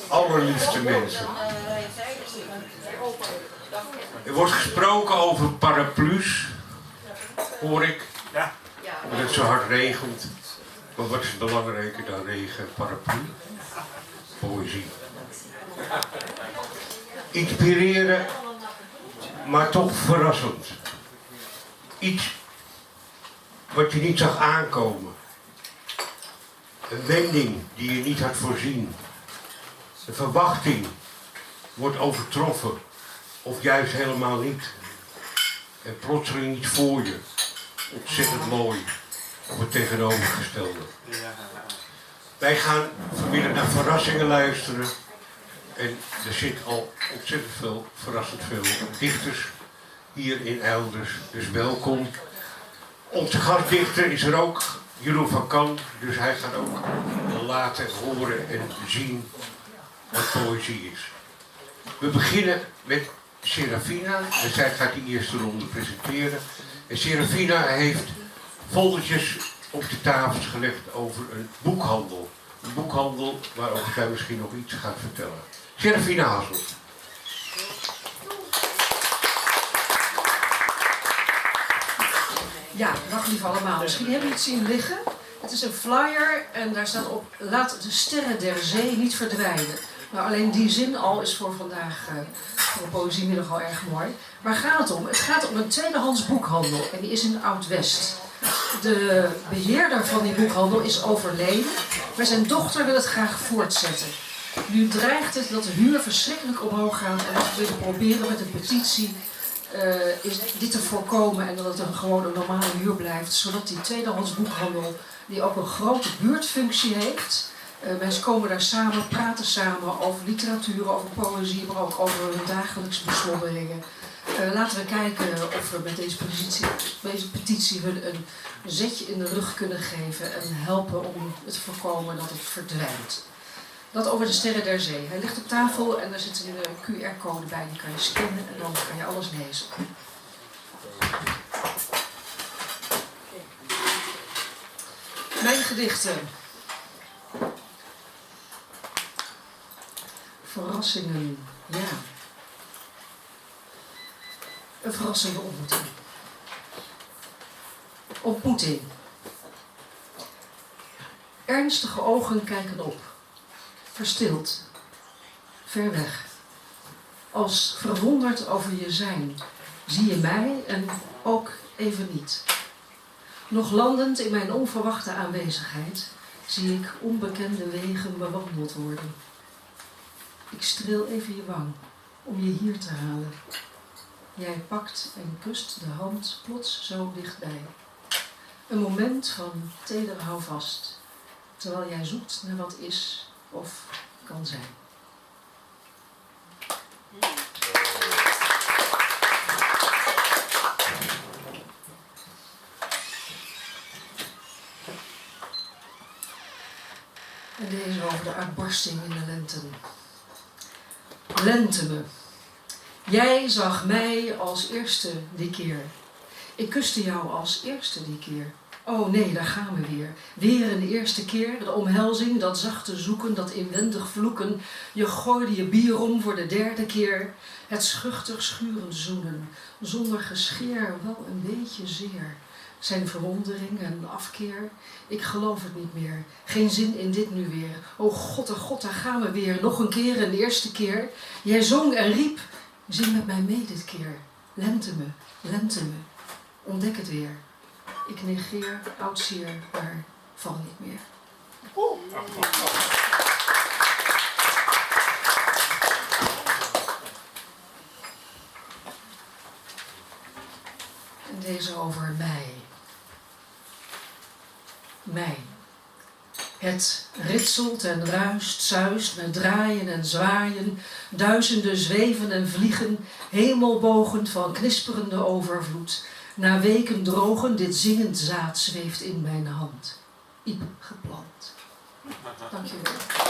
Allerliefste mensen. Er wordt gesproken over paraplu's, hoor ik. Ja. Dat het zo hard regent. Maar wat is belangrijker dan regen en paraplu? Poëzie. Inspireren, maar toch verrassend. Iets wat je niet zag aankomen. Een wending die je niet had voorzien. De verwachting wordt overtroffen. Of juist helemaal niet. En plotseling iets voor je. Ontzettend mooi. Of het tegenovergestelde. Wij gaan vanmiddag naar verrassingen luisteren. En er zit al ontzettend veel, verrassend veel dichters hier in Elders. Dus welkom. Onze gastdichter is er ook, Jeroen van Kan. Dus hij gaat ook laten horen en zien wat poëzie is. We beginnen met Serafina. En zij gaat die eerste ronde presenteren. En Serafina heeft foldertjes op de tafels gelegd over een boekhandel. Een boekhandel waarover zij misschien nog iets gaat vertellen. Serafina Hasselt. Ja, dag lief allemaal. Misschien hebben jullie het zien liggen. Het is een flyer en daar staat op: laat de sterren der zee niet verdwijnen. Nou, alleen die zin al is voor vandaag, voor een poëziemiddag al erg mooi. Waar gaat het om? Het gaat om een tweedehands boekhandel en die is in Oud-West. De beheerder van die boekhandel is overleden, maar zijn dochter wil het graag voortzetten. Nu dreigt het dat de huur verschrikkelijk omhoog gaat en we willen proberen met een petitie is dit te voorkomen en dat het gewoon een normale huur blijft, zodat die tweedehands boekhandel, die ook een grote buurtfunctie heeft, mensen komen daar samen, praten samen over literatuur, over poëzie, maar ook over hun dagelijkse beslommeringen. Laten we kijken of we met deze petitie hun een zetje in de rug kunnen geven en helpen om het te voorkomen dat het verdwijnt. Dat over de sterren der zee. Hij ligt op tafel en daar zit een QR-code bij, die kan je scannen en dan kan je alles lezen. Mijn gedichten. Verrassingen, ja. Een verrassende ontmoeting. Ontmoeting. Ernstige ogen kijken op. Verstild. Ver weg. Als verwonderd over je zijn. Zie je mij en ook even niet. Nog landend in mijn onverwachte aanwezigheid zie ik onbekende wegen bewandeld worden. Ik streel even je wang om je hier te halen. Jij pakt en kust de hand plots zo dichtbij. Een moment van teder houvast, terwijl jij zoekt naar wat is of kan zijn. En deze over de uitbarsting in de lente. Lente me. Jij zag mij als eerste die keer. Ik kuste jou als eerste die keer. Oh nee, daar gaan we weer. Weer een eerste keer. De omhelzing, dat zachte zoeken, dat inwendig vloeken. Je gooide je bier om voor de derde keer. Het schuchter schuren zoenen. Zonder gescheer, wel een beetje zeer. Zijn verwondering en afkeer. Ik geloof het niet meer. Geen zin in dit nu weer. Oh God, daar gaan we weer. Nog een keer, een eerste keer. Jij zong en riep. Zing met mij mee dit keer. Lente me, lente me. Ontdek het weer. Ik negeer, oud zeer, maar val niet meer. En deze over mij. Mij. Het ritselt en ruist, zuist met draaien en zwaaien, duizenden zweven en vliegen, hemelbogend van knisperende overvloed. Na weken drogen, dit zingend zaad zweeft in mijn hand. Iep geplant. Dank je wel.